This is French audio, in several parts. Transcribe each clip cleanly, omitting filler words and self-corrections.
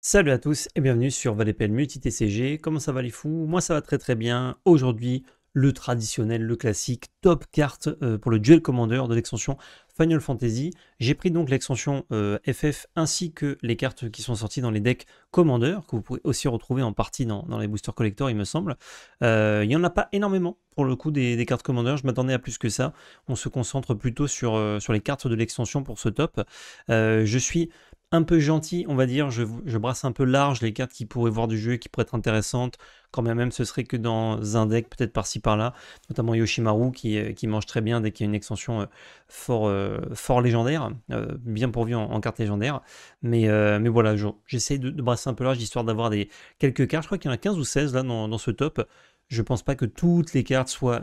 Salut à tous et bienvenue sur ValetPL Multi TCG. Comment ça va les fous? Moi ça va très très bien. Aujourd'hui, le traditionnel, le classique, top carte pour le Duel Commander de l'extension Final Fantasy. J'ai pris donc l'extension FF ainsi que les cartes qui sont sorties dans les decks Commander, que vous pouvez aussi retrouver en partie dans les boosters collector il me semble. Il n'y en a pas énormément pour le coup des cartes Commander, je m'attendais à plus que ça. On se concentre plutôt sur les cartes de l'extension pour ce top. Je suis un peu gentil, on va dire, je brasse un peu large les cartes qui pourraient voir du jeu, qui pourraient être intéressantes, quand bien même ce serait que dans un deck, peut-être par-ci par-là, notamment Yoshimaru qui mange très bien dès qu'il y a une extension fort légendaire, bien pourvue en cartes légendaires. Mais voilà, j'essaye de brasser un peu large, histoire d'avoir quelques cartes, je crois qu'il y en a 15 ou 16 là dans ce top. Je pense pas que toutes les cartes soient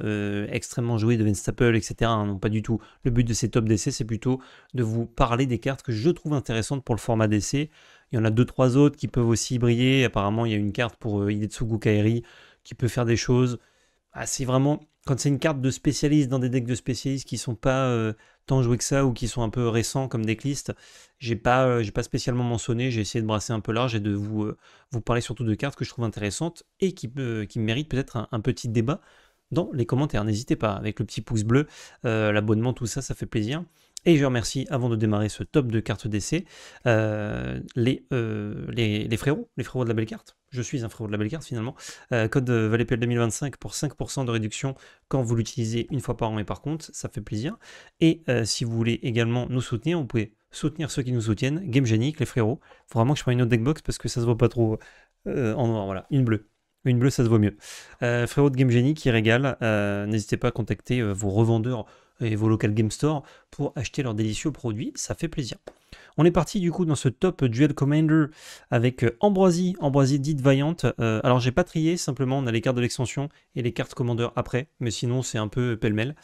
extrêmement jouées, deviennent staple, etc. hein, non, pas du tout. Le but de ces top DC, c'est plutôt de vous parler des cartes que je trouve intéressantes pour le format DC. Il y en a 2-3 autres qui peuvent aussi briller. Apparemment, il y a une carte pour Hidetsugu Kairi qui peut faire des choses. Ah, c'est vraiment, quand c'est une carte de spécialiste dans des decks de spécialistes qui sont pas tant joués que ça ou qui sont un peu récents comme decklist, j'ai pas spécialement mentionné, j'ai essayé de brasser un peu large et de vous parler surtout de cartes que je trouve intéressantes et qui méritent peut-être un petit débat dans les commentaires. N'hésitez pas, avec le petit pouce bleu, l'abonnement, tout ça, ça fait plaisir. Et je remercie, avant de démarrer ce top de cartes d'essai, les frérots de la belle carte. Je suis un frérot de la belle carte finalement. Code ValetPL 2025 pour 5% de réduction quand vous l'utilisez une fois par an et par contre, ça fait plaisir. Et si vous voulez également nous soutenir, vous pouvez soutenir ceux qui nous soutiennent. GameGenic, les frérots. Faut vraiment que je prenne une autre deckbox parce que ça se voit pas trop en noir. Voilà, une bleue. Une bleue, ça se voit mieux. Frérot de GameGenie qui régale. N'hésitez pas à contacter vos revendeurs et vos local game stores pour acheter leurs délicieux produits. Ça fait plaisir. On est parti du coup dans ce top Duel Commander avec Ambroisie dite vaillante. Alors j'ai pas trié, simplement on a les cartes de l'extension et les cartes Commander après, mais sinon c'est un peu pêle-mêle.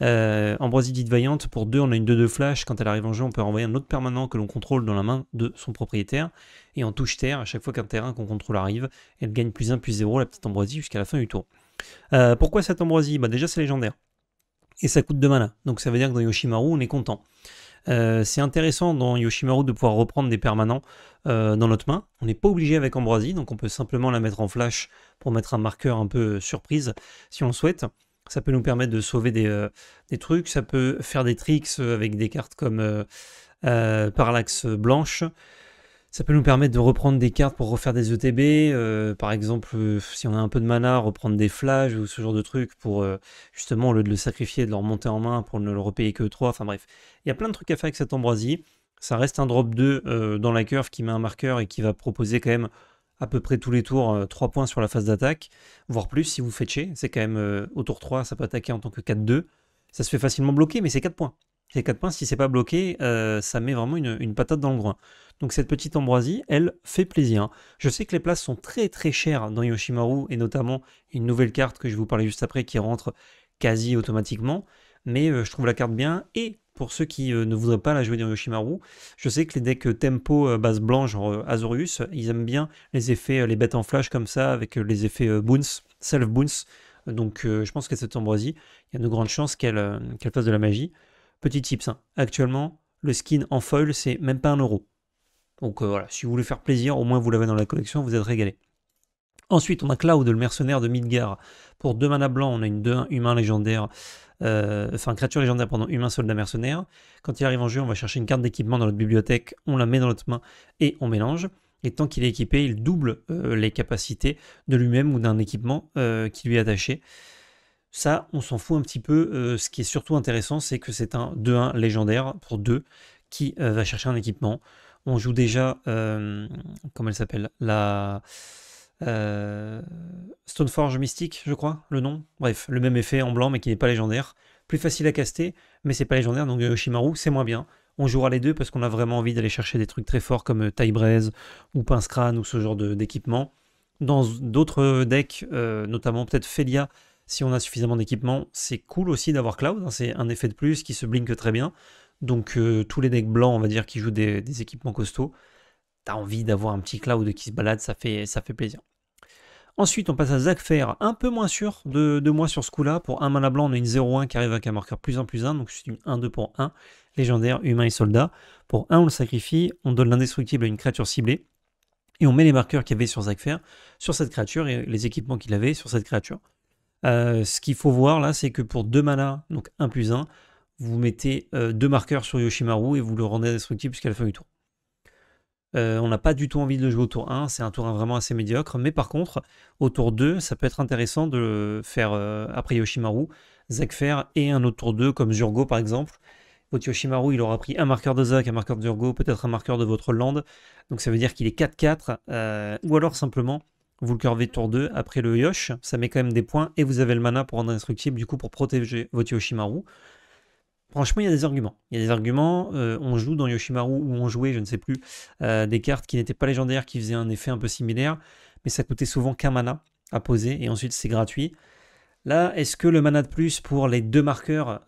Ambroisie dite vaillante, pour 2 on a une 2-2 flash, quand elle arrive en jeu on peut renvoyer un autre permanent que l'on contrôle dans la main de son propriétaire, et en touche terre, à chaque fois qu'un terrain qu'on contrôle arrive, elle gagne +1/+0 la petite Ambroisie jusqu'à la fin du tour. Pourquoi cette Ambroisie? Bah déjà c'est légendaire, et ça coûte 2 mana, donc ça veut dire que dans Yoshimaru on est content. C'est intéressant dans Yoshimaru de pouvoir reprendre des permanents dans notre main. On n'est pas obligé avec Ambroisie, donc on peut simplement la mettre en flash pour mettre un marqueur un peu surprise si on le souhaite. Ça peut nous permettre de sauver des trucs, ça peut faire des tricks avec des cartes comme Parallaxe Blanche. Ça peut nous permettre de reprendre des cartes pour refaire des ETB, par exemple si on a un peu de mana, reprendre des flashs ou ce genre de trucs pour justement au lieu de le sacrifier, de le remonter en main pour ne le repayer que 3, enfin bref. Il y a plein de trucs à faire avec cette Ambroisie. Ça reste un drop 2 dans la curve qui met un marqueur et qui va proposer quand même à peu près tous les tours 3 points sur la phase d'attaque, voire plus si vous fetchez. C'est quand même au tour 3, ça peut attaquer en tant que 4-2. Ça se fait facilement bloquer, mais c'est 4 points. C'est 4 points, si c'est pas bloqué, ça met vraiment une patate dans le groin. Donc cette petite Ambroisie, elle fait plaisir. Je sais que les places sont très très chères dans Yoshimaru, et notamment une nouvelle carte que je vais vous parler juste après qui rentre quasi automatiquement, mais je trouve la carte bien, et pour ceux qui ne voudraient pas la jouer dans Yoshimaru, je sais que les decks tempo base blanche, genre Azorius, ils aiment bien les effets, les bêtes en flash comme ça, avec les effets bounce, self bounce, donc je pense que cette Ambroisie, il y a de grandes chances qu'elle fasse de la magie. Petit tips, hein. Actuellement, le skin en foil, c'est même pas 1€. Donc voilà, si vous voulez faire plaisir, au moins vous l'avez dans la collection, vous êtes régalé. Ensuite, on a Cloud, le mercenaire de Midgar. Pour 2 mana blanc, on a une 2-1 humain légendaire, créature légendaire, pardon, humain soldat mercenaire. Quand il arrive en jeu, on va chercher une carte d'équipement dans notre bibliothèque, on la met dans notre main et on mélange. Et tant qu'il est équipé, il double les capacités de lui-même ou d'un équipement qui lui est attaché. Ça, on s'en fout un petit peu. Ce qui est surtout intéressant, c'est que c'est un 2-1 légendaire pour 2 qui va chercher un équipement. On joue déjà, comment elle s'appelle, la Stoneforge Mystique, je crois, le nom. Bref, le même effet en blanc, mais qui n'est pas légendaire. Plus facile à caster, mais c'est pas légendaire, donc Yoshimaru, c'est moins bien. On jouera les deux parce qu'on a vraiment envie d'aller chercher des trucs très forts comme Taille-Braise ou Pince-Crâne ou ce genre d'équipement. Dans d'autres decks, notamment peut-être Felia, si on a suffisamment d'équipement, c'est cool aussi d'avoir Cloud, hein, c'est un effet de plus qui se blink très bien. Donc tous les decks blancs, on va dire, qui jouent des équipements costauds, t'as envie d'avoir un petit Cloud qui se balade, ça fait plaisir. Ensuite, on passe à Zakfer, un peu moins sûr de moi sur ce coup-là. Pour un mana blanc, on a une 0-1 qui arrive avec un marqueur +1/+1, donc c'est une 1-2 pour 1, légendaire, humain et soldat. Pour 1, on le sacrifie, on donne l'indestructible à une créature ciblée. et on met les marqueurs qu'il y avait sur Zakfer sur cette créature et les équipements qu'il avait sur cette créature. Ce qu'il faut voir là, c'est que pour 2 mana, donc 1+1, vous mettez 2 marqueurs sur Yoshimaru et vous le rendez indestructible jusqu'à la fin du tour. On n'a pas du tout envie de le jouer au tour 1, c'est un tour 1 vraiment assez médiocre, mais par contre, au tour 2, ça peut être intéressant de faire, après Yoshimaru, Zakfer et un autre tour 2 comme Zurgo par exemple. Votre Yoshimaru, il aura pris un marqueur de Zak, un marqueur de Zurgo, peut-être un marqueur de votre land, donc ça veut dire qu'il est 4-4, ou alors simplement, vous le curvez tour 2 après le Yosh, ça met quand même des points, et vous avez le mana pour rendre indestructible, du coup pour protéger votre Yoshimaru. Franchement, il y a des arguments. Il y a des arguments. On joue dans Yoshimaru ou on jouait, je ne sais plus, des cartes qui n'étaient pas légendaires, qui faisaient un effet un peu similaire, mais ça coûtait souvent qu'un mana à poser et ensuite c'est gratuit. Là, est-ce que le mana de plus pour les 2 marqueurs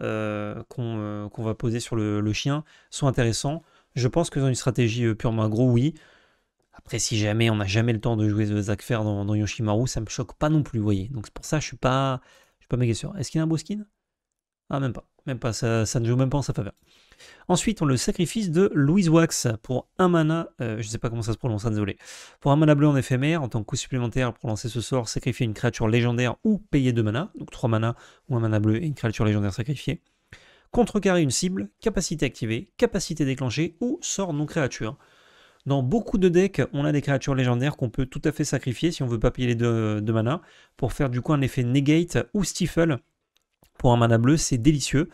qu'on va poser sur le chien sont intéressants? Je pense que dans une stratégie purement aggro, oui. Après, si jamais on n'a jamais le temps de jouer The Zakfer dans Yoshimaru, ça me choque pas non plus, vous voyez. Donc c'est pour ça que je suis pas méga sûr. Est-ce qu'il y a un beau skin? Ah, même pas. Même pas, ça ne joue même pas en sa faveur. Ensuite, on a le sacrifice de Louise Wax pour un mana, je sais pas comment ça se prononce, désolé. Pour un mana bleu en éphémère, en tant que coût supplémentaire pour lancer ce sort, sacrifier une créature légendaire ou payer 2 mana, donc 3 mana ou un mana bleu et une créature légendaire sacrifiée. Contrecarrer une cible, capacité activée, capacité déclenchée ou sort non créature. Dans beaucoup de decks, on a des créatures légendaires qu'on peut tout à fait sacrifier si on veut pas payer les 2 mana, pour faire du coup un effet negate ou stifle. Pour un mana bleu, c'est délicieux.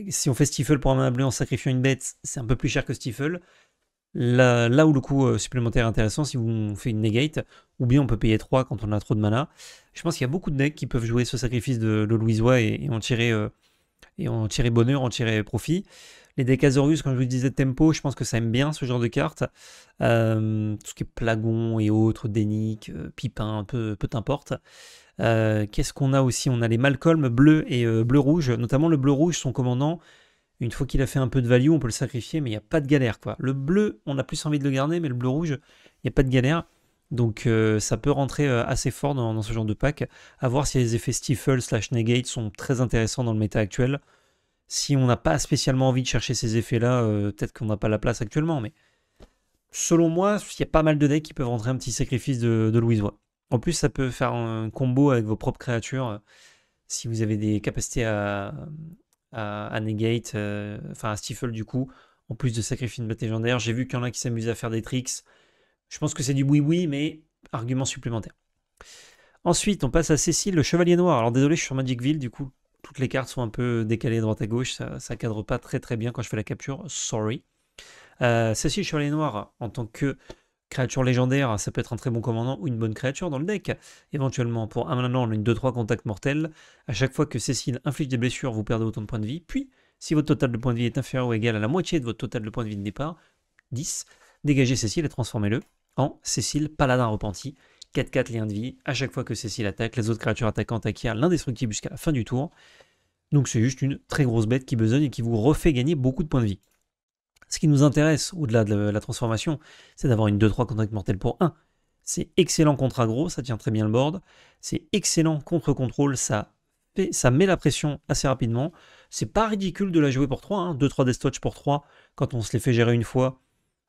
Si on fait Stifle pour un mana bleu en sacrifiant une bête, c'est un peu plus cher que Stifle. Là où le coût supplémentaire est intéressant, si vous faites une negate, ou bien on peut payer 3 quand on a trop de mana. Je pense qu'il y a beaucoup de decks qui peuvent jouer ce sacrifice de Louisois et en tirer bonheur, en tirer profit. Les decks Azorius, comme je vous disais, tempo, je pense que ça aime bien ce genre de cartes. Tout ce qui est Plagon et autres, Dénic, Pipin, peu t'importe. Qu'est-ce qu'on a aussi? On a les Malcolm bleu et bleu-rouge, notamment le bleu-rouge, son commandant. Une fois qu'il a fait un peu de value, on peut le sacrifier, mais il n'y a pas de galère, quoi. Le bleu, on a plus envie de le garder, mais le bleu-rouge, il n'y a pas de galère. Donc ça peut rentrer assez fort dans ce genre de pack. À voir si les effets Stifle / Negate sont très intéressants dans le méta actuel. Si on n'a pas spécialement envie de chercher ces effets-là, peut-être qu'on n'a pas la place actuellement, mais selon moi, il y a pas mal de decks qui peuvent rentrer un petit sacrifice de Louisois. En plus, ça peut faire un combo avec vos propres créatures. Si vous avez des capacités à negate, à stifle du coup, en plus de sacrifier une bête légendaire. J'ai vu qu'il y en a qui s'amusent à faire des tricks. Je pense que c'est du boui-boui, mais argument supplémentaire. Ensuite, on passe à Cécile, le chevalier noir. Alors désolé, je suis sur Magicville, du coup, toutes les cartes sont un peu décalées droite à gauche. Ça cadre pas très bien quand je fais la capture. Sorry. Cécile, le chevalier noir, en tant que créature légendaire, ça peut être un très bon commandant ou une bonne créature dans le deck. Éventuellement, pour un mana, on a une 2-3 contact mortel. À chaque fois que Cécile inflige des blessures, vous perdez autant de points de vie. Puis, si votre total de points de vie est inférieur ou égal à la moitié de votre total de points de vie de départ, 10, dégagez Cécile et transformez-le en Cécile Paladin Repenti. 4-4 liens de vie. À chaque fois que Cécile attaque, les autres créatures attaquantes acquièrent l'indestructible jusqu'à la fin du tour. Donc c'est juste une très grosse bête qui besogne et qui vous refait gagner beaucoup de points de vie. Ce qui nous intéresse, au-delà de la transformation, c'est d'avoir une 2-3 contact mortel pour 1. C'est excellent contre aggro, ça tient très bien le board. C'est excellent contre contrôle, ça met la pression assez rapidement. C'est pas ridicule de la jouer pour 3, 2-3 Death Touch pour 3, quand on se les fait gérer une fois,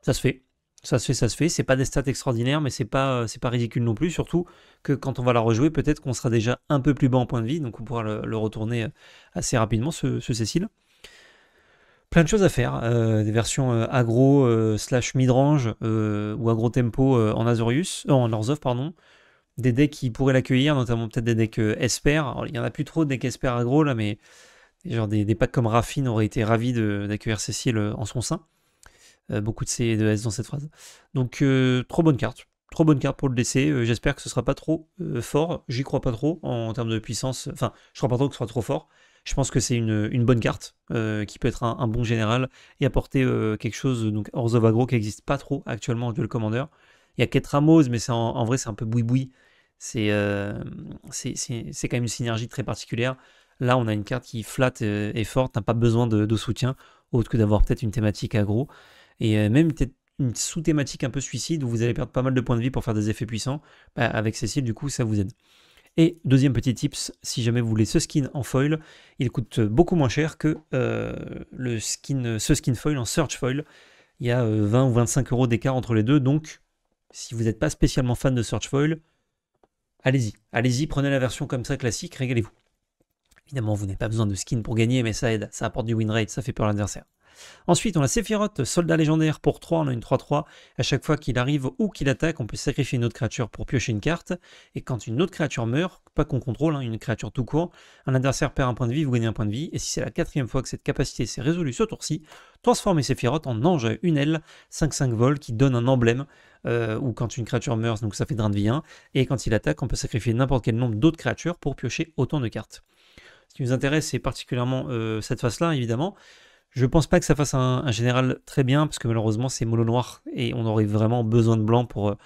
ça se fait. Ça se fait. C'est pas des stats extraordinaires, mais c'est pas ridicule non plus, surtout que quand on va la rejouer, peut-être qu'on sera déjà un peu plus bas en point de vie, donc on pourra le retourner assez rapidement, ce Cécile. Plein de choses à faire, des versions aggro / midrange ou aggro tempo en Azorius, en Orzhov, pardon. Des decks qui pourraient l'accueillir, notamment peut-être des decks Esper. Alors, il n'y en a plus trop de decks Esper aggro là, mais genre des packs comme Raffine auraient été ravis d'accueillir Cécile en son sein. Beaucoup de C et de S dans cette phrase. Donc trop bonne carte. Trop bonne carte pour le DC. J'espère que ce sera pas trop fort. J'y crois pas trop en termes de puissance. Enfin, je crois pas trop que ce soit trop fort. Je pense que c'est une bonne carte qui peut être un bon général et apporter quelque chose, donc Orzhov aggro qui n'existe pas trop actuellement en Duel Commander. Il y a Ketra Mose, mais en vrai c'est un peu boui-boui. C'est quand même une synergie très particulière. Là, on a une carte qui flatte et forte, n'a pas besoin de soutien, autre que d'avoir peut-être une thématique aggro. Et même peut-être une sous-thématique un peu suicide où vous allez perdre pas mal de points de vie pour faire des effets puissants. Bah, avec Cécile, du coup, ça vous aide. Et deuxième petit tips, si jamais vous voulez ce skin en foil, il coûte beaucoup moins cher que ce skin foil en search foil. il y a 20 ou 25 euros d'écart entre les deux, donc si vous n'êtes pas spécialement fan de Search Foil, allez-y, prenez la version comme ça classique, régalez-vous. Évidemment, vous n'avez pas besoin de skin pour gagner, mais ça aide, ça apporte du win rate, ça fait peur à l'adversaire. Ensuite, on a Sephiroth, soldat légendaire pour 3, on a une 3-3. À chaque fois qu'il arrive ou qu'il attaque, on peut sacrifier une autre créature pour piocher une carte. Et quand une autre créature meurt, pas qu'on contrôle, une créature tout court, un adversaire perd un point de vie, vous gagnez un point de vie. Et si c'est la 4e fois que cette capacité s'est résolue ce tour-ci, transformez Sephiroth en ange à une aile, 5-5 vol, qui donne un emblème, ou quand une créature meurt, donc ça fait drain de vie 1. Et quand il attaque, on peut sacrifier n'importe quel nombre d'autres créatures pour piocher autant de cartes. Ce qui nous intéresse, c'est particulièrement cette phase-là, évidemment. Je pense pas que ça fasse un général très bien, parce que malheureusement c'est mono noir, et on aurait vraiment besoin de blanc pour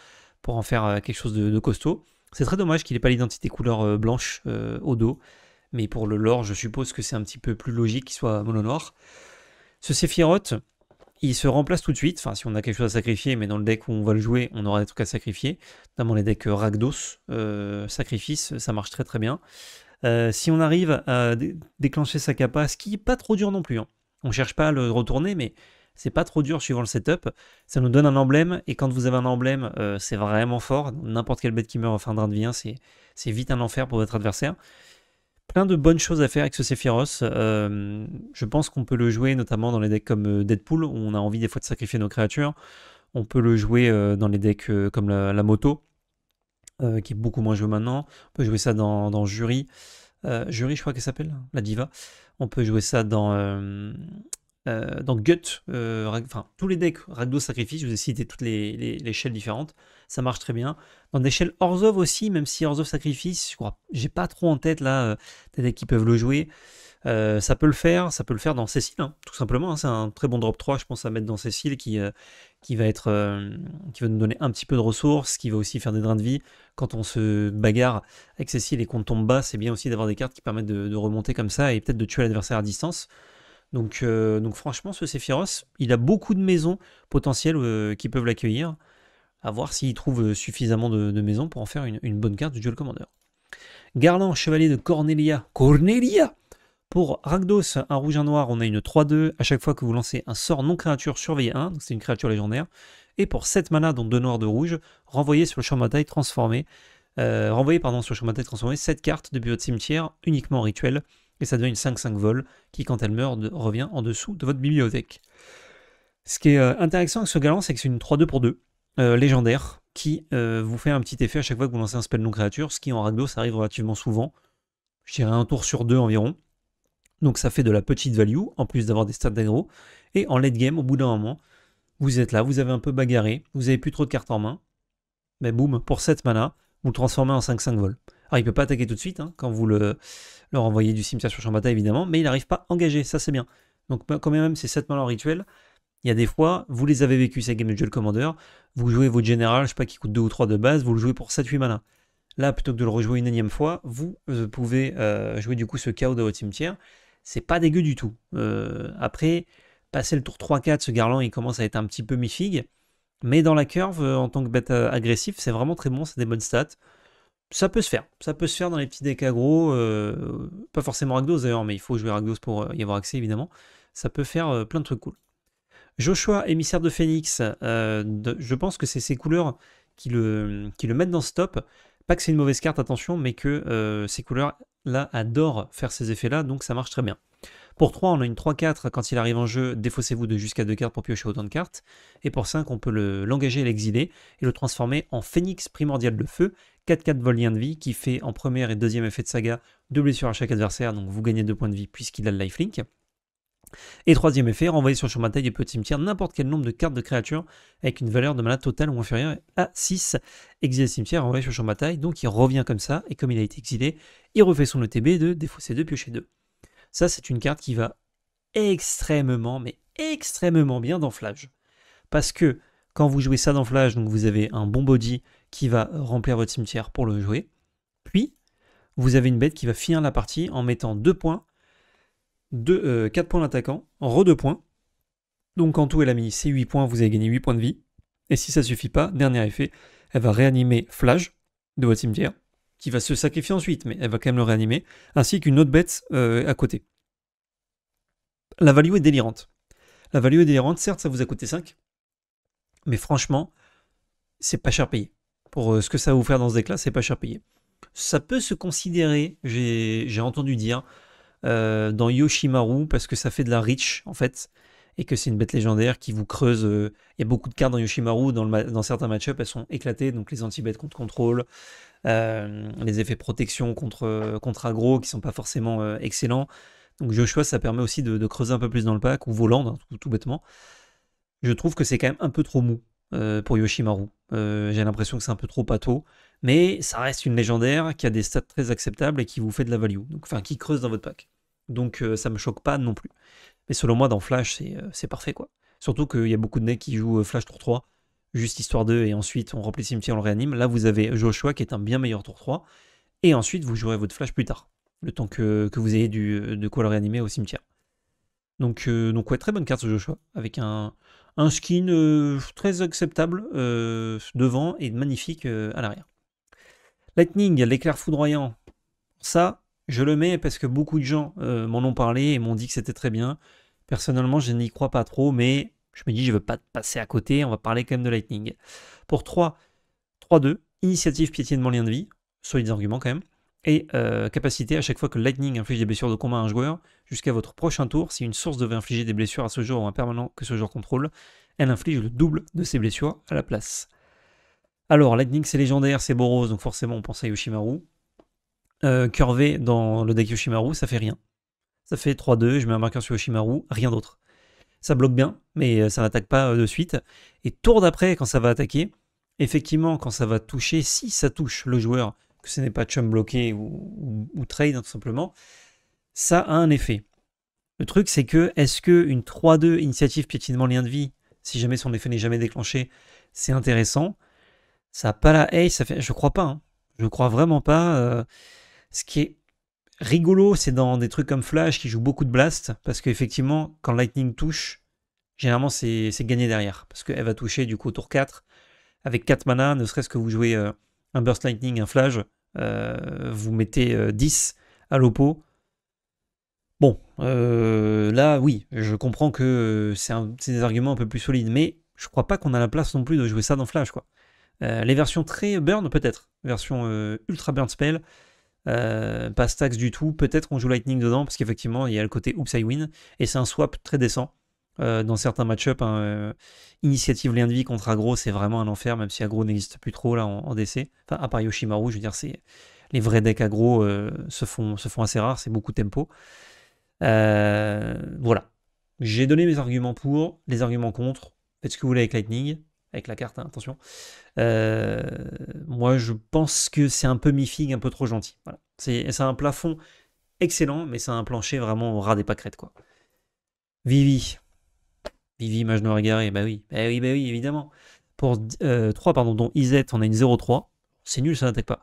en faire quelque chose de costaud. C'est très dommage qu'il n'ait pas l'identité couleur blanche au dos, mais pour le lore, je suppose que c'est un petit peu plus logique qu'il soit mono noir. Ce Sephiroth, il se remplace tout de suite, enfin si on a quelque chose à sacrifier, mais dans le deck où on va le jouer, on aura des trucs à sacrifier, notamment les decks Rakdos, sacrifice, ça marche très très bien. Si on arrive à déclencher sa capa, ce qui n'est pas trop dur non plus, on ne cherche pas à le retourner, mais c'est pas trop dur suivant le setup. Ça nous donne un emblème, et quand vous avez un emblème, c'est vraiment fort. N'importe quelle bête qui meurt en fin de drain de vie 1, c'est vite un enfer pour votre adversaire. Plein de bonnes choses à faire avec ce Sephiroth. Je pense qu'on peut le jouer notamment dans les decks comme Deadpool, où on a envie des fois de sacrifier nos créatures. On peut le jouer dans les decks comme la moto, qui est beaucoup moins joué maintenant. On peut jouer ça dans Jury. Jury, je crois qu'elle s'appelle, la diva. On peut jouer ça dans Gut, enfin tous les decks Rakdos Sacrifice, je vous ai cité toutes les shells différentes, ça marche très bien. Dans des shells Orzhov aussi, même si Orzhov Sacrifice, j'ai pas trop en tête là, des decks qui peuvent le jouer. Ça peut le faire dans Cécile, tout simplement. C'est un très bon drop 3, je pense, à mettre dans Cécile qui va nous donner un petit peu de ressources, qui va aussi faire des drains de vie. Quand on se bagarre avec Cécile et qu'on tombe bas, c'est bien aussi d'avoir des cartes qui permettent de remonter comme ça et peut-être de tuer l'adversaire à distance. Donc franchement, ce Sephiroth, il a beaucoup de maisons potentielles qui peuvent l'accueillir. À voir s'il trouve suffisamment de maisons pour en faire une bonne carte du Duel Commander. Garland, chevalier de Cornelia. Pour Rakdos, un rouge, un noir, on a une 3-2. À chaque fois que vous lancez un sort non-créature, surveillez 1, donc c'est une créature légendaire. Et pour 7 mana, dont 2 noirs, 2 rouges, renvoyez sur le champ de bataille transformé. Sur le champ de bataille transformé 7 cartes depuis votre cimetière, uniquement en rituel. Et ça devient une 5-5 vol, qui quand elle meurt, revient en dessous de votre bibliothèque. Ce qui est intéressant avec ce galant, c'est que c'est une 3-2 pour 2, légendaire, qui vous fait un petit effet à chaque fois que vous lancez un spell non-créature, ce qui en Rakdos arrive relativement souvent. Je dirais un tour sur 2 environ. Donc ça fait de la petite value, en plus d'avoir des stats d'aggro. Et en late game, au bout d'un moment, vous êtes là, vous avez un peu bagarré, vous avez plus trop de cartes en main. Mais boum, pour 7 mana, vous le transformez en 5-5 vol. Alors il peut pas attaquer tout de suite, quand vous le renvoyez du cimetière sur champ de bataille évidemment, mais il n'arrive pas à engager, ça c'est bien. Donc quand même ces 7 mana en rituel, il y a des fois, vous les avez vécus ces games de Duel Commander, vous jouez votre général, je sais pas, qui coûte 2 ou 3 de base, vous le jouez pour 7-8 mana. Là, plutôt que de le rejouer une énième fois, vous pouvez jouer du coup ce chaos de votre cimetière. C'est pas dégueu du tout. Après, passer le tour 3-4, ce Garland, il commence à être un petit peu mi-figue. Mais dans la curve, en tant que bête agressif, c'est vraiment très bon, c'est des bonnes stats. Ça peut se faire dans les petits decks aggro. Pas forcément Rakdos d'ailleurs, mais il faut jouer Rakdos pour y avoir accès évidemment. Ça peut faire plein de trucs cool. Joshua, émissaire de Phoenix, je pense que c'est ces couleurs qui le mettent dans ce top. Pas que c'est une mauvaise carte, attention, mais que ces couleurs-là adorent faire ces effets-là, donc ça marche très bien. Pour 3, on a une 3-4, quand il arrive en jeu, défaussez-vous de jusqu'à 2 cartes pour piocher autant de cartes. Et pour 5, on peut l'engager et l'exiler, et le transformer en Phénix primordial de feu, 4-4 vol lien de vie, qui fait en premier et deuxième effet de saga 2 blessures à chaque adversaire, donc vous gagnez 2 points de vie puisqu'il a le lifelink. Et troisième effet, renvoyer sur le champ de bataille et petit cimetière n'importe quel nombre de cartes de créatures avec une valeur de mana totale ou inférieure à 6. Exilé cimetière, renvoyer sur le champ de bataille, donc il revient comme ça, et comme il a été exilé, il refait son ETB de défausser 2, piocher 2. Ça, c'est une carte qui va extrêmement, mais extrêmement bien dans Flash. Parce que quand vous jouez ça dans Flash, donc vous avez un bon body qui va remplir votre cimetière pour le jouer, puis vous avez une bête qui va finir la partie en mettant 2 points, 4 points d'attaquant, re 2 points. Donc en tout, elle a mis ses 8 points, vous avez gagné 8 points de vie. Et si ça ne suffit pas, dernier effet, elle va réanimer Flash de votre cimetière, qui va se sacrifier ensuite, mais elle va quand même le réanimer, ainsi qu'une autre bête à côté. La value est délirante. La value est délirante, certes, ça vous a coûté 5, mais franchement, c'est pas cher payé. Pour ce que ça va vous faire dans ce deck-là, c'est pas cher payé. Ça peut se considérer, j'ai entendu dire, dans Yoshimaru, parce que ça fait de la reach, en fait, et que c'est une bête légendaire qui vous creuse. Il y a beaucoup de cartes dans Yoshimaru, dans certains match-ups, elles sont éclatées, donc les anti-bêtes contre contrôle, les effets protection contre aggro qui sont pas forcément excellents. Donc Joshua, ça permet aussi de creuser un peu plus dans le pack, ou Voland, hein, tout bêtement. Je trouve que c'est quand même un peu trop mou pour Yoshimaru. J'ai l'impression que c'est un peu trop pâteau, mais ça reste une légendaire qui a des stats très acceptables et qui vous fait de la value, donc, enfin qui creuse dans votre pack. Donc ça me choque pas non plus. Mais selon moi, dans Flash, c'est parfait quoi. Surtout qu'il y a beaucoup de decks qui jouent Flash tour 3, juste histoire 2, et ensuite on remplit le cimetière, on le réanime. Là, vous avez Joshua qui est un bien meilleur tour 3, et ensuite vous jouerez votre Flash plus tard, le temps que vous ayez de quoi le réanimer au cimetière. Donc ouais, très bonne carte ce Joshua, avec un skin très acceptable devant et magnifique à l'arrière. Lightning, l'éclair foudroyant, ça, je le mets parce que beaucoup de gens m'en ont parlé et m'ont dit que c'était très bien. Personnellement, je n'y crois pas trop, mais je me dis, je ne veux pas passer à côté, on va parler quand même de Lightning. Pour 3, 3-2, initiative, piétinement, lien de vie, solides arguments quand même. Et capacité, à chaque fois que Lightning inflige des blessures de combat à un joueur, jusqu'à votre prochain tour, si une source devait infliger des blessures à ce joueur ou un permanent que ce joueur contrôle, elle inflige le double de ses blessures à la place. Alors, Lightning c'est légendaire, c'est Boros, donc forcément on pense à Yoshimaru. Curvé dans le deck Yoshimaru, ça fait rien. Ça fait 3-2, je mets un marqueur sur Yoshimaru, rien d'autre. Ça bloque bien, mais ça n'attaque pas de suite. Et tour d'après, quand ça va attaquer, effectivement, quand ça va toucher, si ça touche le joueur, que ce n'est pas chum bloqué ou trade, hein, tout simplement, ça a un effet. Le truc, c'est que, est-ce qu'une 3-2 initiative piétinement lien de vie, si jamais son effet n'est jamais déclenché, c'est intéressant. Ça n'a pas la haie, ça fait... je crois pas. Hein. Je crois vraiment pas. Ce qui est rigolo, c'est dans des trucs comme Flash qui joue beaucoup de blast, parce qu'effectivement, quand Lightning touche, généralement c'est gagné derrière, parce qu'elle va toucher du coup tour 4, avec 4 mana, ne serait-ce que vous jouez un Burst Lightning, un Flash, vous mettez 10 à l'oppo. Bon, là oui, je comprends que c'est des arguments un peu plus solides, mais je crois pas qu'on a la place non plus de jouer ça dans Flash, quoi. Les versions très burn, peut-être. Version ultra burn spell, pas stacks du tout. Peut-être qu'on joue Lightning dedans, parce qu'effectivement, il y a le côté Oops I Win, et c'est un swap très décent. Dans certains match-up, initiative lien de vie contre aggro, c'est vraiment un enfer, même si aggro n'existe plus trop là en DC. Enfin, à part Yoshimaru, je veux dire, les vrais decks aggro se font assez rares, c'est beaucoup tempo. Voilà. J'ai donné mes arguments pour, les arguments contre. Faites ce que vous voulez avec Lightning, avec la carte, hein, attention. Moi, je pense que c'est un peu mi-figue, un peu trop gentil. Voilà. C'est un plafond excellent, mais c'est un plancher vraiment au ras des pâquerettes, quoi. Vivi, Mage Noir Égaré, bah oui, évidemment. Pour 3, pardon, dont Izet, on a une 0-3. C'est nul, ça n'attaque pas.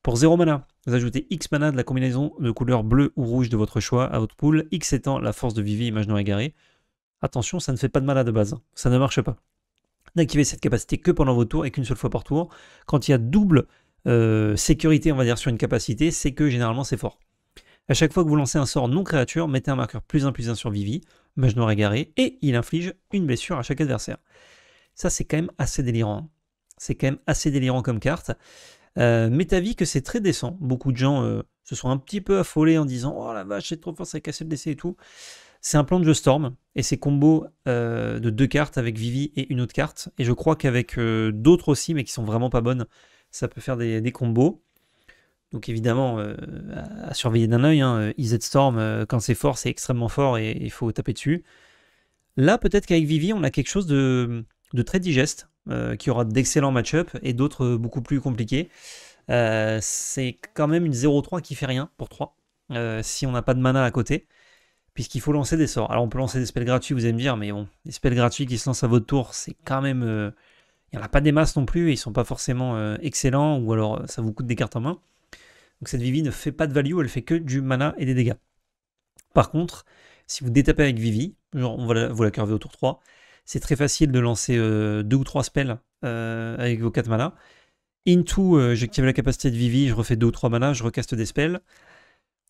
Pour 0 mana, vous ajoutez X mana de la combinaison de couleur bleu ou rouge de votre choix à votre pool, X étant la force de Vivi, Mage Noir Égaré. Attention, ça ne fait pas de mana de base, ça ne marche pas. N'activez cette capacité que pendant vos tours et qu'une seule fois par tour. Quand il y a double sécurité, on va dire, sur une capacité, c'est que généralement c'est fort. À chaque fois que vous lancez un sort non créature, mettez un marqueur +1/+1 sur Vivi, Mage Noir Égaré, et il inflige une blessure à chaque adversaire. Ça, c'est quand même assez délirant. Hein. C'est quand même assez délirant comme carte. Métavis que c'est très décent. Beaucoup de gens se sont un petit peu affolés en disant « Oh la vache, c'est trop fort, ça a cassé le DC et tout ». C'est un plan de jeu Storm, et c'est combo de 2 cartes avec Vivi et une autre carte. Et je crois qu'avec d'autres aussi, mais qui sont vraiment pas bonnes, ça peut faire des combos. Donc évidemment, à surveiller d'un œil, hein, IZ Storm, quand c'est fort, c'est extrêmement fort et il faut taper dessus. Là, peut-être qu'avec Vivi, on a quelque chose de très digeste, qui aura d'excellents match-up et d'autres beaucoup plus compliqués. C'est quand même une 0-3 qui fait rien pour 3, si on n'a pas de mana à côté, puisqu'il faut lancer des sorts. Alors on peut lancer des spells gratuits, vous allez me dire, mais bon, les spells gratuits qui se lancent à votre tour, c'est quand même... il n'y en a pas des masses non plus, et ils sont pas forcément excellents, ou alors ça vous coûte des cartes en main. Donc cette Vivi ne fait pas de value, elle fait que du mana et des dégâts. Par contre, si vous détapez avec Vivi, genre vous la curvez au tour 3, c'est très facile de lancer 2 ou 3 spells avec vos 4 mana. Into, j'active la capacité de Vivi, je refais 2 ou 3 mana, je recaste des spells.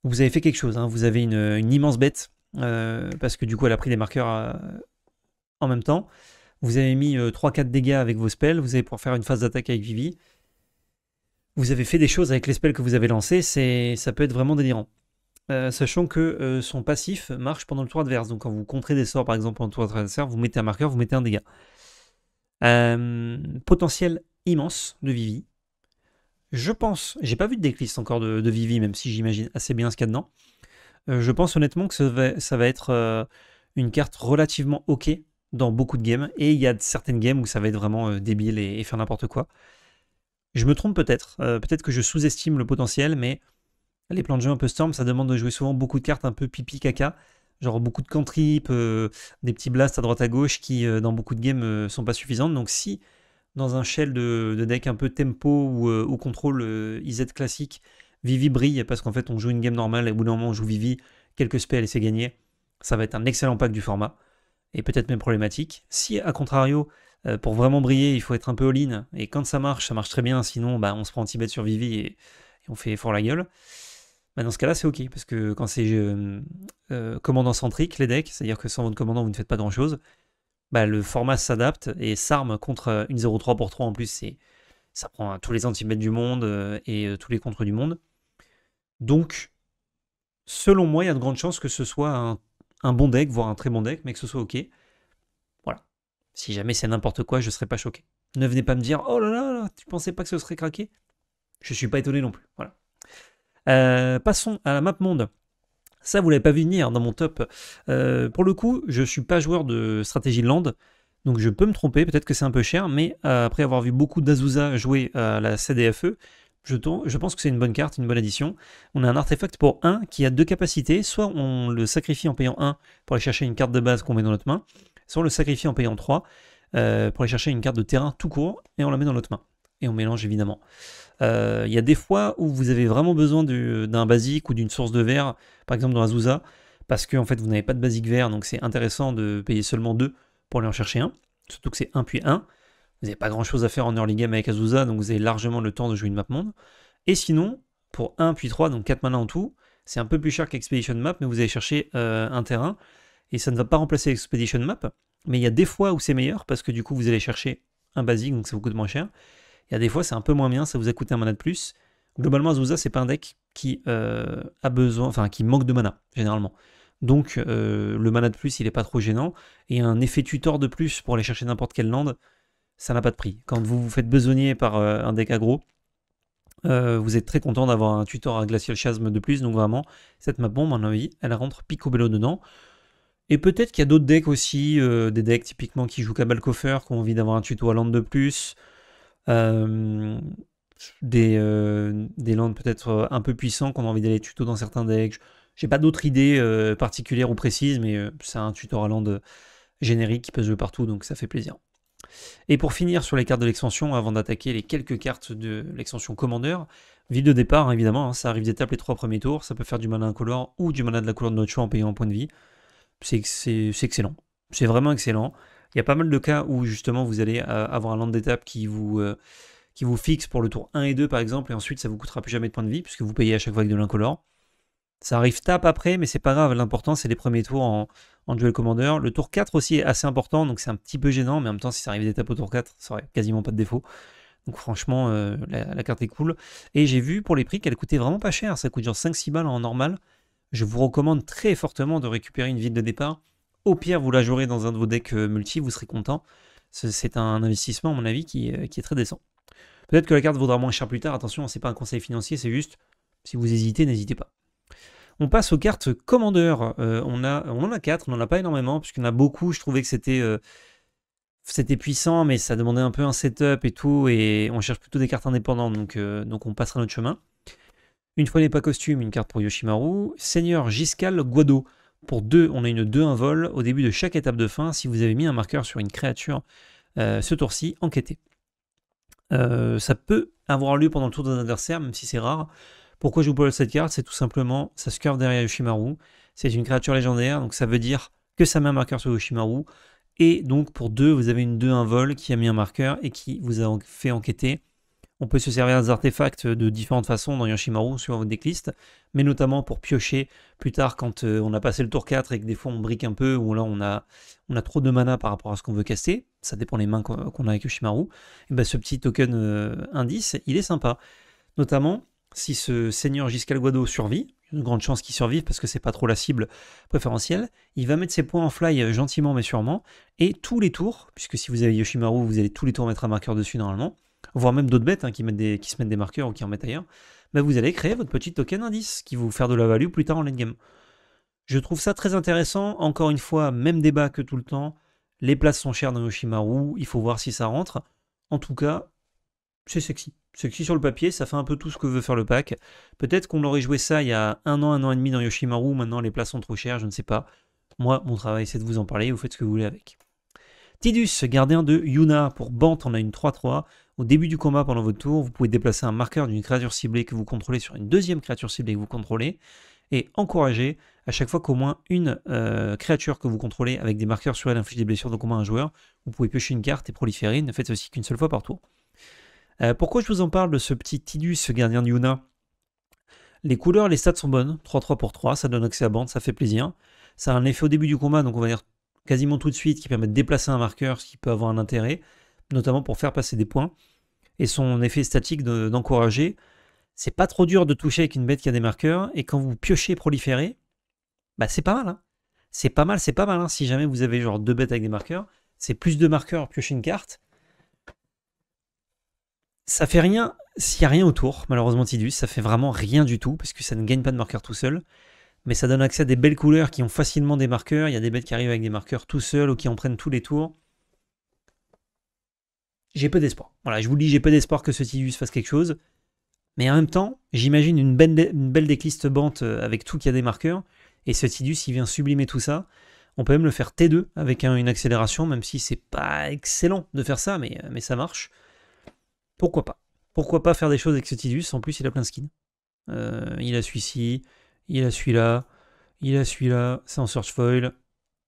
Vous avez fait quelque chose, hein. Vous avez une immense bête, parce que du coup elle a pris des marqueurs en même temps. Vous avez mis 3-4 dégâts avec vos spells, vous allez pouvoir faire une phase d'attaque avec Vivi. Vous avez fait des choses avec les spells que vous avez lancés, ça peut être vraiment délirant. Sachant que son passif marche pendant le tour adverse. Donc quand vous contrez des sorts, par exemple, pendant le tour adversaire, vous mettez un marqueur, vous mettez un dégât. Potentiel immense de Vivi. Je pense, j'ai pas vu de decklist encore de Vivi, même si j'imagine assez bien ce qu'il y a dedans. Je pense honnêtement que ça va être une carte relativement ok dans beaucoup de games. Et il y a certaines games où ça va être vraiment débile et faire n'importe quoi. Je me trompe peut-être. Peut-être que je sous-estime le potentiel, mais les plans de jeu un peu Storm, ça demande de jouer souvent beaucoup de cartes un peu pipi caca. Genre beaucoup de cantrips, des petits blasts à droite à gauche qui, dans beaucoup de games, sont pas suffisantes. Donc si, dans un shell de deck un peu tempo ou contrôle IZ classique, Vivi brille, parce qu'en fait on joue une game normale et au bout d'un moment on joue Vivi, quelques spells et c'est gagné, ça va être un excellent pack du format. Et peut-être même problématique. Si, à contrario, pour vraiment briller, il faut être un peu all-in, et quand ça marche très bien, sinon on se prend anti-bet sur Vivi et on fait fort la gueule. Dans ce cas-là, c'est ok, parce que quand c'est commandant centrique, les decks, c'est-à-dire que sans votre commandant, vous ne faites pas grand-chose, le format s'adapte, et SARM contre une 0-3 pour 3 en plus, ça prend tous les anti-bêtes du monde et tous les contres du monde. Donc, selon moi, il y a de grandes chances que ce soit un bon deck, voire un très bon deck, mais que ce soit ok. Voilà. Si jamais c'est n'importe quoi, je ne serais pas choqué. Ne venez pas me dire, oh là là, tu pensais pas que ce serait craqué? Je suis pas étonné non plus. Voilà. Passons à la map monde. Ça, vous l'avez pas vu venir dans mon top. Pour le coup, je suis pas joueur de stratégie land, donc je peux me tromper, peut-être que c'est un peu cher, mais après avoir vu beaucoup d'Azusa jouer à la CDFE, je pense que c'est une bonne carte, une bonne addition. On a un artefact pour 1 qui a deux capacités, soit on le sacrifie en payant 1 pour aller chercher une carte de base qu'on met dans notre main, soit on le sacrifie en payant 3 pour aller chercher une carte de terrain tout court et on la met dans notre main. Et on mélange évidemment. Il y a des fois où vous avez vraiment besoin d'un basique ou d'une source de verre, par exemple dans Azusa, parce que en fait vous n'avez pas de basique vert, donc c'est intéressant de payer seulement 2 pour aller en chercher un, surtout que c'est 1 puis 1. Vous n'avez pas grand chose à faire en early game avec Azusa, donc vous avez largement le temps de jouer une map monde. Et sinon, pour 1 puis 3, donc 4 mana en tout, c'est un peu plus cher qu'Expedition Map, mais vous allez chercher un terrain, et ça ne va pas remplacer Expedition Map, mais il y a des fois où c'est meilleur, parce que du coup vous allez chercher un basique, donc ça vous coûte moins cher. Il y a des fois c'est un peu moins bien, ça vous a coûté un mana de plus. Globalement, Azusa, c'est pas un deck qui a besoin, enfin qui manque de mana, généralement. Donc le mana de plus, il est pas trop gênant. Et un effet tutor de plus pour aller chercher n'importe quelle land, ça n'a pas de prix. Quand vous vous faites besogner par un deck aggro, vous êtes très content d'avoir un tutor à Glacial Chasm de plus. Donc vraiment, cette map bombe, à mon avis, elle rentre picobello dedans. Et peut-être qu'il y a d'autres decks aussi, des decks typiquement qui jouent Cabal Coffer, qui ont envie d'avoir un tuto à land de plus. Des lands peut-être un peu puissants qu'on a envie d'aller tuto dans certains decks. J'ai pas d'autres idées particulières ou précises, mais c'est un tuto à land générique qui peut se jouer partout, donc ça fait plaisir. Et pour finir sur les cartes de l'extension, avant d'attaquer les quelques cartes de l'extension Commander, ville de départ, évidemment, hein, ça arrive d'étape les 3 premiers tours, ça peut faire du mana incolore ou du mana de la couleur de notre choix en payant un point de vie. C'est excellent, c'est vraiment excellent. Il y a pas mal de cas où justement vous allez avoir un land d'étape qui vous fixe pour le tour 1 et 2 par exemple, et ensuite ça vous coûtera plus jamais de points de vie, puisque vous payez à chaque fois avec de l'incolore. Ça arrive tape après, mais c'est pas grave, l'important c'est les premiers tours en duel commander. Le tour 4 aussi est assez important, donc c'est un petit peu gênant, mais en même temps si ça arrive d'étape au tour 4, ça aurait quasiment pas de défaut. Donc franchement, la carte est cool. Et j'ai vu pour les prix qu'elle coûtait vraiment pas cher, ça coûte genre 5-6 balles en normal. Je vous recommande très fortement de récupérer une ville de départ. Au pire, vous la jouerez dans un de vos decks multi, vous serez content. C'est un investissement, à mon avis, qui est très décent. Peut-être que la carte vaudra moins cher plus tard, attention, c'est pas un conseil financier, c'est juste, si vous hésitez, n'hésitez pas. On passe aux cartes Commander. On en a 4, on n'en a pas énormément, puisqu'il y en a beaucoup, je trouvais que c'était puissant, mais ça demandait un peu un setup et tout, et on cherche plutôt des cartes indépendantes, donc on passera notre chemin. Une fois n'est pas costume, une carte pour Yoshimaru. Seigneur Giscal Guado. Pour 2, on a une 2-1 vol. Au début de chaque étape de fin, si vous avez mis un marqueur sur une créature ce tour-ci, enquêtez. Ça peut avoir lieu pendant le tour d'un adversaire, même si c'est rare. Pourquoi je vous parle de cette carte? C'est tout simplement, ça se curve derrière Yoshimaru. C'est une créature légendaire, donc ça veut dire que ça met un marqueur sur Yoshimaru. Et donc pour 2, vous avez une 2-1 vol qui a mis un marqueur et qui vous a fait enquêter. On peut se servir des artefacts de différentes façons dans Yoshimaru sur votre decklist, mais notamment pour piocher plus tard quand on a passé le tour 4 et que des fois on brique un peu, ou là on a trop de mana par rapport à ce qu'on veut caster, ça dépend des mains qu'on a avec Yoshimaru, et ben ce petit token indice, il est sympa. Notamment, si ce seigneur Giscalguado survit, une grande chance qu'il survive parce que c'est pas trop la cible préférentielle, il va mettre ses points en fly gentiment mais sûrement, et tous les tours, puisque si vous avez Yoshimaru, vous allez tous les tours mettre un marqueur dessus normalement, voire même d'autres bêtes qui se mettent des marqueurs ou qui en mettent ailleurs, bah vous allez créer votre petit token indice qui va vous faire de la value plus tard en late game. Je trouve ça très intéressant, encore une fois, même débat que tout le temps, les places sont chères dans Yoshimaru, il faut voir si ça rentre. En tout cas, c'est sexy. Sexy sur le papier, ça fait un peu tout ce que veut faire le pack. Peut-être qu'on aurait joué ça il y a un an et demi dans Yoshimaru, maintenant les places sont trop chères, je ne sais pas. Moi, mon travail, c'est de vous en parler, vous faites ce que vous voulez avec. Tidus, gardien de Yuna. Pour Bant, on a une 3-3. Au début du combat, pendant votre tour, vous pouvez déplacer un marqueur d'une créature ciblée que vous contrôlez sur une deuxième créature ciblée que vous contrôlez. Et encourager, à chaque fois qu'au moins une créature que vous contrôlez avec des marqueurs sur elle inflige des blessures de combat à un joueur, vous pouvez piocher une carte et proliférer. Ne faites ceci qu'une seule fois par tour. Pourquoi je vous en parle de ce petit Tidus, gardien de Yuna? Les couleurs, les stats sont bonnes. 3-3 pour 3, ça donne accès à Bant, ça fait plaisir. Ça a un effet au début du combat, donc on va dire quasiment tout de suite, qui permet de déplacer un marqueur, ce qui peut avoir un intérêt, notamment pour faire passer des points. Et son effet statique d'encourager, c'est pas trop dur de toucher avec une bête qui a des marqueurs, et quand vous piochez proliférer, bah c'est pas mal. Hein. C'est pas mal, hein. Si jamais vous avez genre deux bêtes avec des marqueurs, c'est plus de marqueurs, piocher une carte. Ça fait rien s'il n'y a rien autour, malheureusement Tidus, ça fait vraiment rien du tout, parce que ça ne gagne pas de marqueurs tout seul. Mais ça donne accès à des belles couleurs qui ont facilement des marqueurs. Il y a des bêtes qui arrivent avec des marqueurs tout seuls ou qui en prennent tous les tours. J'ai peu d'espoir. Voilà, je vous le dis, j'ai peu d'espoir que ce Tidus fasse quelque chose. Mais en même temps, j'imagine une belle decklist Bant avec tout qui a des marqueurs. Et ce Tidus, il vient sublimer tout ça. On peut même le faire T2 avec une accélération, même si c'est pas excellent de faire ça, mais ça marche. Pourquoi pas? Pourquoi pas faire des choses avec ce Tidus? En plus, il a plein de skins. Il a celui-ci. Il a celui-là, il a celui-là, c'est en search foil,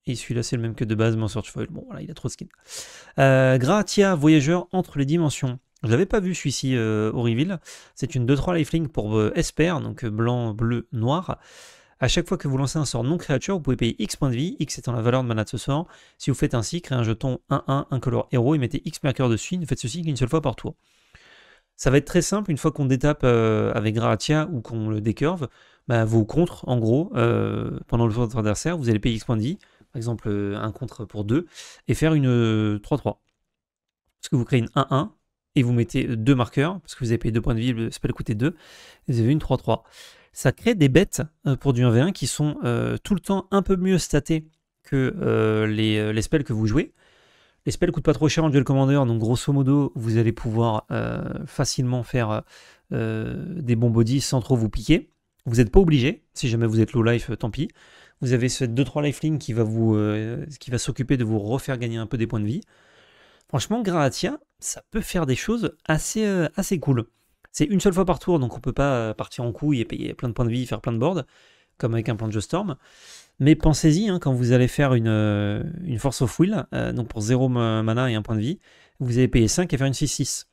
et celui-là c'est le même que de base, mais en search foil. Bon voilà, il a trop de skins. Gratia, voyageur entre les dimensions. Je l'avais pas vu celui-ci au reveal. C'est une 2-3 lifelink pour Esper, donc blanc, bleu, noir. À chaque fois que vous lancez un sort non-créature, vous pouvez payer X points de vie, X étant la valeur de mana de ce sort. Si vous faites ainsi, créez un jeton 1-1, incolore héros, et mettez X marqueurs dessus, ne faites ceci qu'une seule fois par tour. Ça va être très simple, une fois qu'on détape avec Gratia ou qu'on le décurve, bah, vos contres, en gros, pendant le tour de votre adversaire, vous allez payer X points de vie, par exemple un contre pour 2, et faire une 3-3. Parce que vous créez une 1-1, et vous mettez 2 marqueurs, parce que vous avez payé 2 points de vie, le spell coûtait 2, et vous avez une 3-3. Ça crée des bêtes pour du 1v1 qui sont tout le temps un peu mieux statées que les spells que vous jouez. Les spells coûtent pas trop cher en duel commander, donc grosso modo, vous allez pouvoir facilement faire des bons bodies sans trop vous piquer. Vous n'êtes pas obligé, si jamais vous êtes low life, tant pis. Vous avez ce 2-3 lifelink qui va s'occuper de vous refaire gagner un peu des points de vie. Franchement, Gratia, ça peut faire des choses assez cool. C'est une seule fois par tour, donc on peut pas partir en couille et payer plein de points de vie, faire plein de boards, comme avec un plan de jeu Storm. Mais pensez-y, hein, quand vous allez faire une Force of Will, donc pour 0 mana et 1 point de vie, vous allez payer 5 et faire une 6-6.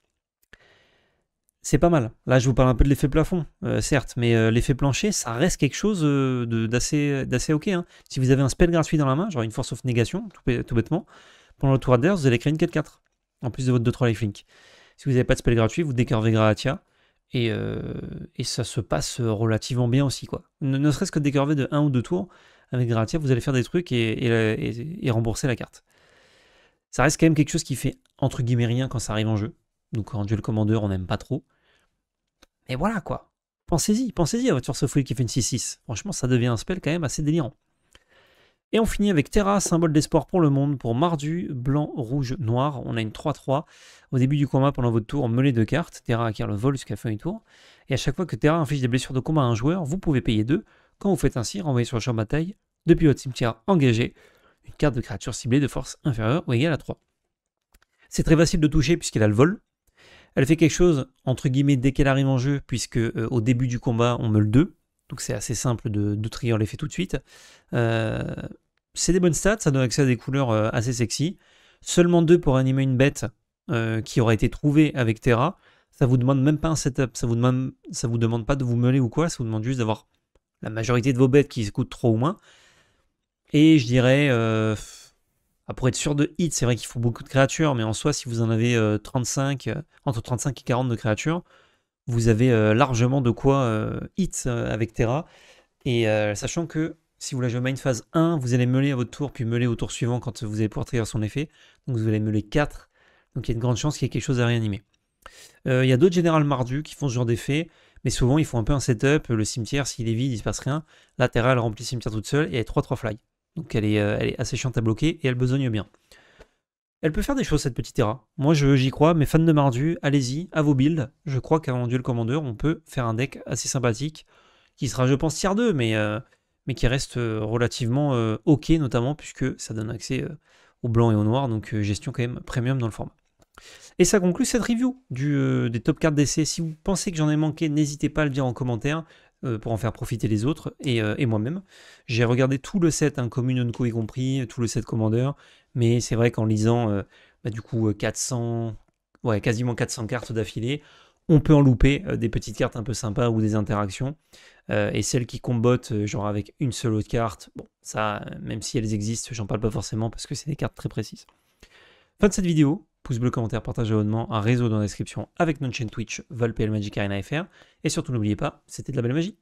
C'est pas mal. Là, je vous parle un peu de l'effet plafond, certes, mais l'effet plancher, ça reste quelque chose d'assez ok. Hein. Si vous avez un spell gratuit dans la main, genre une Force of Négation, tout bêtement, pendant le tour adverse, vous allez créer une 4-4, en plus de votre 2-3 lifelink. Si vous n'avez pas de spell gratuit, vous décarvez Gratia, et ça se passe relativement bien aussi, quoi. Ne serait-ce que décarver de 1 ou 2 tours, avec Gratia, vous allez faire des trucs et rembourser la carte. Ça reste quand même quelque chose qui fait entre guillemets rien quand ça arrive en jeu. Donc en duel commander, on n'aime pas trop. Mais voilà quoi. Pensez-y à votre Force of Will qui fait une 6-6. Franchement, ça devient un spell quand même assez délirant. Et on finit avec Terra, symbole d'espoir pour le monde, pour Mardu, blanc, rouge, noir. On a une 3-3. Au début du combat, pendant votre tour, mêlée de cartes. Terra acquiert le vol jusqu'à la fin du tour. Et à chaque fois que Terra inflige des blessures de combat à un joueur, vous pouvez payer 2. Quand vous faites ainsi, renvoyez sur le champ de bataille, depuis votre cimetière engagé, une carte de créature ciblée de force inférieure ou égale à 3. C'est très facile de toucher puisqu'elle a le vol. Elle fait quelque chose, entre guillemets, dès qu'elle arrive en jeu, puisque au début du combat, on meule 2. Donc c'est assez simple de trigger l'effet tout de suite. C'est des bonnes stats, ça donne accès à des couleurs assez sexy. Seulement 2 pour animer une bête qui aura été trouvée avec Terra. Ça vous demande même pas un setup, ça vous demande pas de vous meuler ou quoi, ça vous demande juste d'avoir la majorité de vos bêtes qui coûtent trop ou moins. Et je dirais, pour être sûr de hit, c'est vrai qu'il faut beaucoup de créatures, mais en soi, si vous en avez 35, entre 35 et 40 de créatures, vous avez largement de quoi hit avec Terra. Et sachant que si vous la jouez main phase 1, vous allez meuler à votre tour, puis meuler au tour suivant quand vous allez pouvoir trigger son effet. Donc vous allez meuler 4. Donc il y a une grande chance qu'il y ait quelque chose à réanimer. Il y a d'autres générales mardus qui font ce genre d'effet, mais souvent ils font un peu un setup. Le cimetière, s'il est vide, il se passe rien. La Terra, elle remplit le cimetière toute seule et elle est 3-3 fly. Donc elle est assez chiante à bloquer et elle besogne bien. Elle peut faire des choses, cette petite Terra. Moi, j'y crois, mes fans de Mardu, allez-y, à vos builds. Je crois qu'avant Duel Commander, on peut faire un deck assez sympathique, qui sera, je pense, tier 2, mais qui reste relativement ok, notamment, puisque ça donne accès au blanc et au noir, donc gestion quand même premium dans le format. Et ça conclut cette review des top cards d'essai. Si vous pensez que j'en ai manqué, n'hésitez pas à le dire en commentaire pour en faire profiter les autres et moi-même. J'ai regardé tout le set, Commune Unco y compris, tout le set Commander, mais c'est vrai qu'en lisant du coup 400, ouais, quasiment 400 cartes d'affilée, on peut en louper des petites cartes un peu sympas ou des interactions. Et celles qui combattent genre avec une seule autre carte, bon, ça, même si elles existent, j'en parle pas forcément parce que c'est des cartes très précises. Fin de cette vidéo, pouce bleu, commentaire, partage, abonnement, un réseau dans la description avec notre chaîne Twitch, ValPL Magic Arena FR. Et surtout n'oubliez pas, c'était de la belle magie.